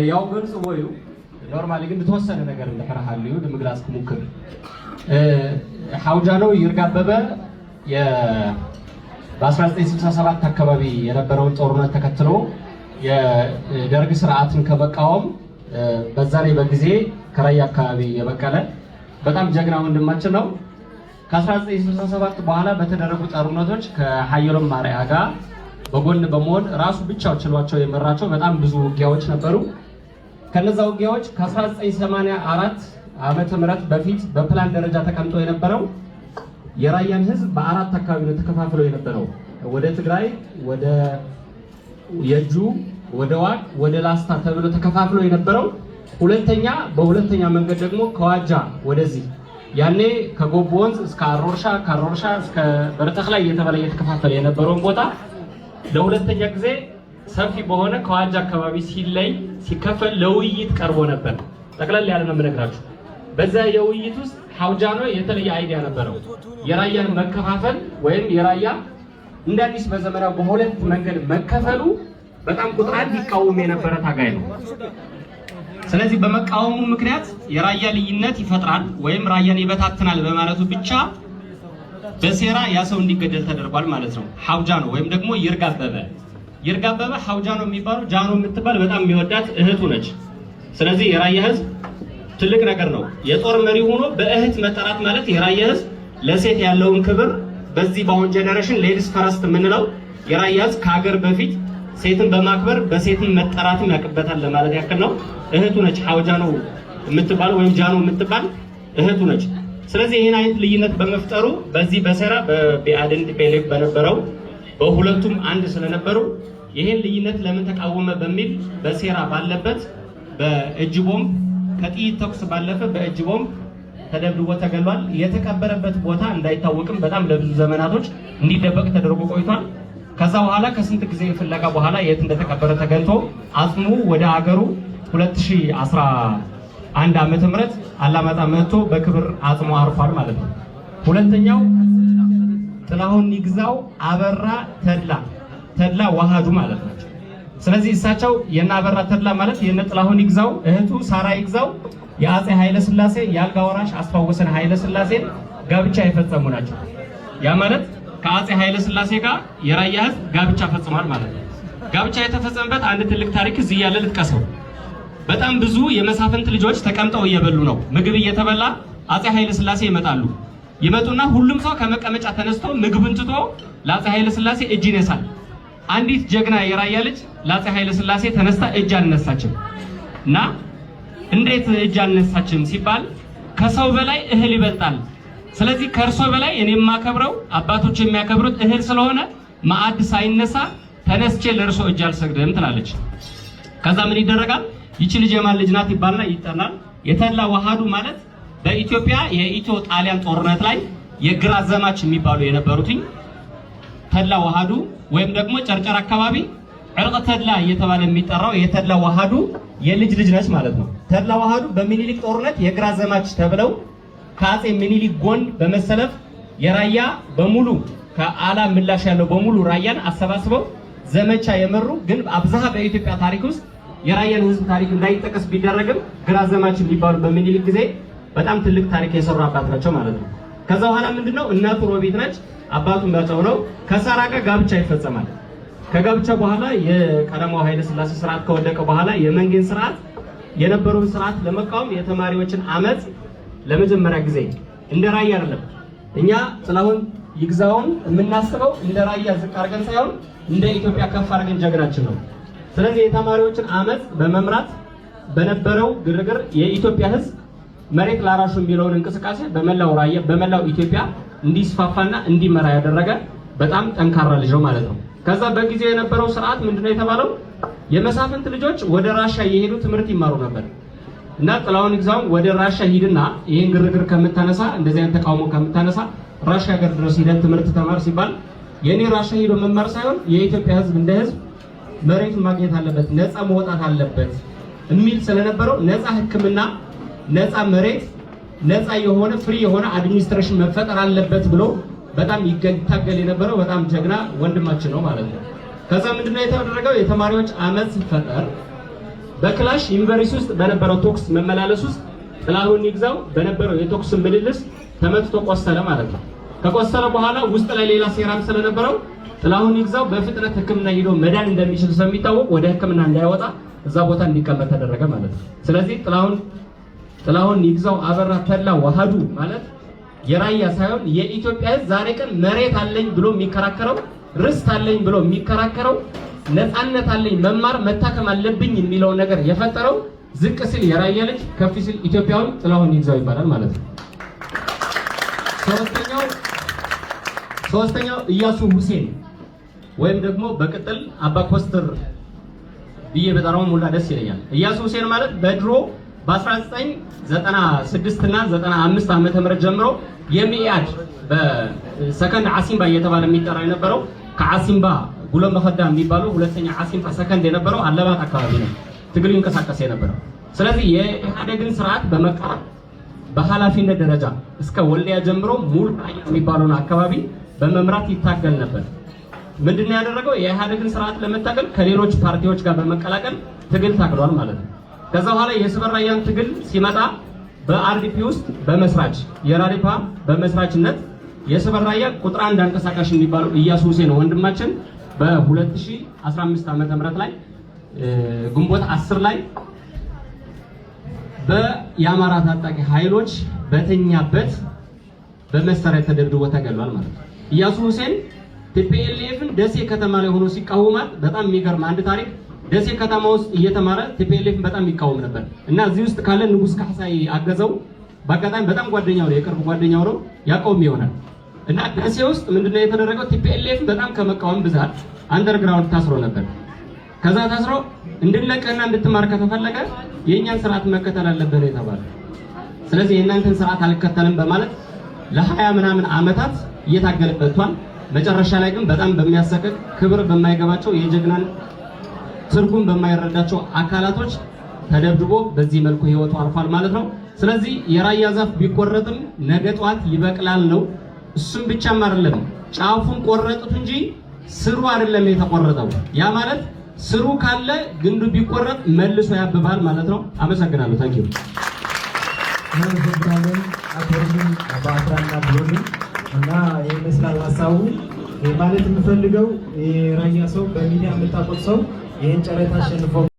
ያው ግልጽ ወይ ኖርማሊ ግን ተወሰነ ነገር እንደፈራሃሉ ድምግላስ ሙክር ሐውጃኖ ይርጋበበ በ1967 አካባቢ የነበረውን ጦርነት ተከትሎ የደርግ ስርዓትን ከመቃወም በዛ ላይ በጊዜ ከራያ አካባቢ የበቀለ በጣም ጀግና ወንድማችን ነው። ከ1967 በኋላ በተደረጉ ጦርነቶች ከሐየሎም ማርያ ጋር በጎን በመሆን ራሱ ብቻው ችሏቸው የመራቸው በጣም ብዙ ውጊያዎች ነበሩ። ከነዛ ውጊያዎች ከ1984 ዓመተ ምህረት በፊት በፕላን ደረጃ ተቀምጦ የነበረው የራያን ህዝብ በአራት አካባቢ ነው ተከፋፍሎ የነበረው። ወደ ትግራይ፣ ወደ የጁ፣ ወደ ዋግ፣ ወደ ላስታ ተብሎ ተከፋፍሎ የነበረው በሁለተኛ መንገድ ደግሞ ከዋጃ ወደዚህ ያኔ ከጎቦ ወንዝ እስከ አሮርሻ ከአሮርሻ እስከ በረተክላ እየተባለ እየተከፋፈለ የነበረውን ቦታ ለሁለተኛ ጊዜ ሰፊ በሆነ ከዋጃ አካባቢ ሲከፈል ለውይይት ቀርቦ ነበር። ጠቅላላ ያለ ነው የምነግራችሁ። በዛ የውይይት ውስጥ ሐውጃኖ የተለየ አይዲያ ነበረው። የራያን መከፋፈል ወይም የራያ እንደ አዲስ በዘመናው በሁለት መንገድ መከፈሉ በጣም ቁጥር አንድ ይቃወም የነበረ ታጋይ ነው። ስለዚህ በመቃወሙ ምክንያት የራያ ልዩነት ይፈጥራል ወይም ራያን ይበታትናል በማለቱ ብቻ በሴራ ያ ሰው እንዲገደል ተደርጓል ማለት ነው። ሐውጃኖ ወይም ደግሞ ይርጋበበ ሐውጃኖ የሚባለው ጃኖ የምትባል በጣም የሚወዳት እህቱ ነች። ስለዚህ የራያ ህዝብ ትልቅ ነገር ነው። የጦር መሪ ሆኖ በእህት መጠራት ማለት የራያ ህዝብ ለሴት ያለውን ክብር በዚህ በአሁን ጀነሬሽን ሌዲስ ፈረስት የምንለው የራያ ህዝብ ከሀገር በፊት ሴትን በማክበር በሴትን መጠራትም ያቅበታል ለማለት ያክል ነው። እህቱ ነች ሐውጃኖ የምትባል ወይም ጃኖ የምትባል እህቱ ነች። ስለዚህ ይህን አይነት ልዩነት በመፍጠሩ በዚህ በሴራ በቢአድን ቲፒኤልኤፍ በነበረው በሁለቱም አንድ ስለነበሩ ይህን ልዩነት ለምን ተቃወመ በሚል በሴራ ባለበት በእጅ ቦምብ ከጥይት ተኩስ ባለፈ በእጅ ቦምብ ተደብድቦ ተገሏል። የተቀበረበት ቦታ እንዳይታወቅም በጣም ለብዙ ዘመናቶች እንዲደበቅ ተደርጎ ቆይቷል። ከዛ በኋላ ከስንት ጊዜ ፍለጋ በኋላ የት እንደተቀበረ ተገኝቶ አጽሙ ወደ ሀገሩ 2011 ዓመተ ምህረት አላማጣ መጥቶ በክብር አጽሙ አርፏል ማለት ነው። ሁለተኛው ጥላሁን ይግዛው አበራ ተድላ ዋሃዱ ማለት ናቸው። ስለዚህ እሳቸው የና አበራ ተድላ ማለት የነ ጥላሁን ይግዛው እህቱ ሳራ ይግዛው የአፄ ኃይለ ሥላሴ የአልጋ ወራሽ አስፋወሰን ኃይለ ሥላሴ ጋብቻ የፈጸሙ ናቸው። ያ ማለት ከአፄ ኃይለ ሥላሴ ጋር የራያ ህዝብ ጋብቻ ፈጽሟል ማለት ነው። ጋብቻ የተፈጸመበት አንድ ትልቅ ታሪክ እዚህ ያለ ልጥቀሰው። በጣም ብዙ የመሳፍንት ልጆች ተቀምጠው እየበሉ ነው። ምግብ እየተበላ አፄ ኃይለ ሥላሴ ይመጡና ሁሉም ሰው ከመቀመጫ ተነስቶ ምግቡን ትቶ ለአፄ ኃይለ ሥላሴ እጅ ይነሳል። አንዲት ጀግና የራያ ልጅ ለአፄ ኃይለ ሥላሴ ተነስታ እጅ አልነሳችም እና እንዴት እጅ አልነሳችም ሲባል ከሰው በላይ እህል ይበልጣል። ስለዚህ ከእርሶ በላይ እኔ የማከብረው አባቶች የሚያከብሩት እህል ስለሆነ ማዕድ ሳይነሳ ተነስቼ ለእርሶ እጅ አልሰግድም ትላለች። ከዛ ምን ይደረጋል? ይቺ ልጅ የማን ልጅ ናት ይባልና ይጠናል። የተድላ ዋሃዱ ማለት በኢትዮጵያ የኢትዮ ጣሊያን ጦርነት ላይ የግራ ዘማች የሚባሉ የነበሩትኝ ተድላ ዋሃዱ ወይም ደግሞ ጨርጨር አካባቢ ዕርቅ ተድላ እየተባለ የሚጠራው የተድላ ዋሃዱ የልጅ ነች ማለት ነው። ተድላ ዋሃዱ በሚኒሊክ ጦርነት የግራ ዘማች ተብለው ከአፄ ሚኒሊክ ጎን በመሰለፍ የራያ በሙሉ ከአላ ምላሽ ያለው በሙሉ ራያን አሰባስበው ዘመቻ የመሩ ግን አብዛሃ በኢትዮጵያ ታሪክ ውስጥ የራያን ህዝብ ታሪክ እንዳይጠቀስ ቢደረግም ግራ ዘማች የሚባሉ በሚኒሊክ ጊዜ በጣም ትልቅ ታሪክ የሰሩ አባት ናቸው ማለት ነው። ከዛ በኋላ ምንድነው እናቱ ሮቢት ነች፣ አባቱ መጫው ነው። ከሳራ ጋር ጋብቻ ይፈጸማል። ከጋብቻ በኋላ የቀዳማው ኃይለ ሥላሴ ስርዓት ከወደቀ በኋላ የመንግስት ስርዓት የነበረውን ስርዓት ለመቃወም የተማሪዎችን አመጽ ለመጀመሪያ ጊዜ እንደ ራያ አይደለም። እኛ ጥላሁን ይግዛውን የምናስበው እንደ ራያ ዝቅ አድርገን ሳይሆን እንደ ኢትዮጵያ ከፍ አድርገን ጀግናችን ነው። ስለዚህ የተማሪዎችን አመጽ በመምራት በነበረው ግርግር የኢትዮጵያ ህዝብ መሬት ላራሹ የሚለውን እንቅስቃሴ በመላው ራያ በመላው ኢትዮጵያ እንዲስፋፋና እንዲመራ ያደረገ በጣም ጠንካራ ልጅ ነው ማለት ነው። ከዛ በጊዜው የነበረው ስርዓት ምንድነው የተባለው? የመሳፍንት ልጆች ወደ ራሻ እየሄዱ ትምህርት ይማሩ ነበር እና ጥላሁን ይግዛው ወደ ራሻ ሂድና ይሄን ግርግር ከምታነሳ እንደዚህ አይነት ተቃውሞ ከምታነሳ ራሻ ሀገር ድረስ ሂደን ትምህርት ተማር ሲባል የኔ ራሻ ሂዶ መማር ሳይሆን የኢትዮጵያ ህዝብ እንደ ህዝብ መሬቱን ማግኘት አለበት፣ ነፃ መውጣት አለበት የሚል ስለነበረው ነፃ ሕክምና፣ ነፃ መሬት፣ ነፃ የሆነ ፍሪ የሆነ አድሚኒስትሬሽን መፈጠር አለበት ብሎ በጣም ይታገል የነበረው በጣም ጀግና ወንድማችን ነው ማለት ነው። ከዛ ምንድነው የተደረገው? የተማሪዎች አመጽ ሲፈጠር በክላሽ ዩኒቨርሲቲ ውስጥ በነበረው ቶክስ መመላለስ ውስጥ ጥላሁን ይግዛው በነበረው የቶክስ ምልልስ ተመትቶ ቆሰለ ማለት ነው። ከቆሰለ በኋላ ውስጥ ላይ ሌላ ሴራም ስለነበረው ጥላሁን ይግዛው በፍጥነት ሕክምና ሄዶ መዳን እንደሚችል ስለሚታወቅ ወደ ሕክምና እንዳይወጣ እዛ ቦታ እንዲቀመጥ ተደረገ ማለት ነው። ስለዚህ ጥላሁን ይግዛው አበራ ተድላ ዋሃዱ ማለት የራያ ሳይሆን የኢትዮጵያ ሕዝብ ዛሬ ቀን መሬት አለኝ ብሎ የሚከራከረው ርስት አለኝ ብሎ የሚከራከረው ነፃነት አለኝ መማር መታከም አለብኝ የሚለው ነገር የፈጠረው ዝቅ ሲል የራያ ልጅ ከፍ ሲል ኢትዮጵያዊ ጥላሁን ይግዛው ይባላል ማለት ነው። ሶስተኛው ኢያሱ ሁሴን ወይም ደግሞ በቅጥል አባ ኮስተር ብዬ በጠራው ሙላ ደስ ይለኛል። ኢያሱ ሁሴን ማለት በድሮ በ1996 እና 95 ዓመተ ምህረት ጀምሮ የሚያድ በሰከንድ ዓሲምባ እየተባለ የሚጠራ የነበረው ከዓሲምባ ጉሎ መኸዳ የሚባለው ሁለተኛ ዓሲምባ ሰከንድ የነበረው አለባት አካባቢ ነው ትግል ይንቀሳቀስ የነበረው። ስለዚህ የኢህአዴግን ስርዓት በመቃወም በኃላፊነት ደረጃ እስከ ወልዲያ ጀምሮ ሙሉ የሚባለውን አካባቢ በመምራት ይታገል ነበር። ምንድነው ያደረገው? የኢህአዴግን ስርዓት ለመታገል ከሌሎች ፓርቲዎች ጋር በመቀላቀል ትግል ታግሏል ማለት ነው። ከዛ በኋላ የስበራያን ትግል ሲመጣ በአርዲፒ ውስጥ በመስራች የራዲፓ በመስራችነት የስበራያ ቁጥር 1 አንቀሳቃሽ የሚባለው ኢያሱ ሁሴን ወንድማችን በ2015 ዓመተ ምህረት ላይ ግንቦት 10 ላይ በየአማራ ታጣቂ ኃይሎች በተኛበት በመሳሪያ ተደብድቦ ተገሏል ማለት ነው። ኢያሱ ሁሴን ቲፒኤልኤፍን ደሴ ከተማ ላይ ሆኖ ሲቃወማት በጣም የሚገርም አንድ ታሪክ ደሴ ከተማ ውስጥ እየተማረ ቲፒኤልኤፍን በጣም ይቃወም ነበር እና እዚህ ውስጥ ካለ ንጉስ ካህሳይ አገዘው በአጋጣሚ በጣም ጓደኛው ነው የቅርብ ጓደኛው ነው ያቆም ይሆናል እና ደሴ ውስጥ ምንድነው የተደረገው? ቲፒኤልኤፍን በጣም ከመቃወም ብዛት አንደርግራውንድ ታስሮ ነበር። ከዛ ታስሮ እንድንለቀና እንድትማር ከተፈለገ የኛን ስርዓት መከተል አለበት የተባለ። ስለዚህ የእናንተን ስርዓት አልከተልም በማለት ለ20 ምናምን ዓመታት እየታገለበቷል። መጨረሻ ላይ ግን በጣም በሚያሰቅቅ ክብር በማይገባቸው የጀግናን ትርጉም በማይረዳቸው አካላቶች ተደብድቦ በዚህ መልኩ ህይወቱ አልፏል ማለት ነው። ስለዚህ የራያ ዛፍ ቢቆረጥም ነገ ጧት ይበቅላል ነው። እሱም ብቻም አይደለም ጫፉን ቆረጡት እንጂ ስሩ አይደለም የተቆረጠው። ያ ማለት ስሩ ካለ ግንዱ ቢቆረጥ መልሶ ያብባል ማለት ነው። አመሰግናለሁ። ታንኪዩ እና የመስላል ሀሳቡ ማለት የምፈልገው የራያ ሰው በሚዲያ የምታውቁት ሰው ይሄን ጨረታ አሸንፈው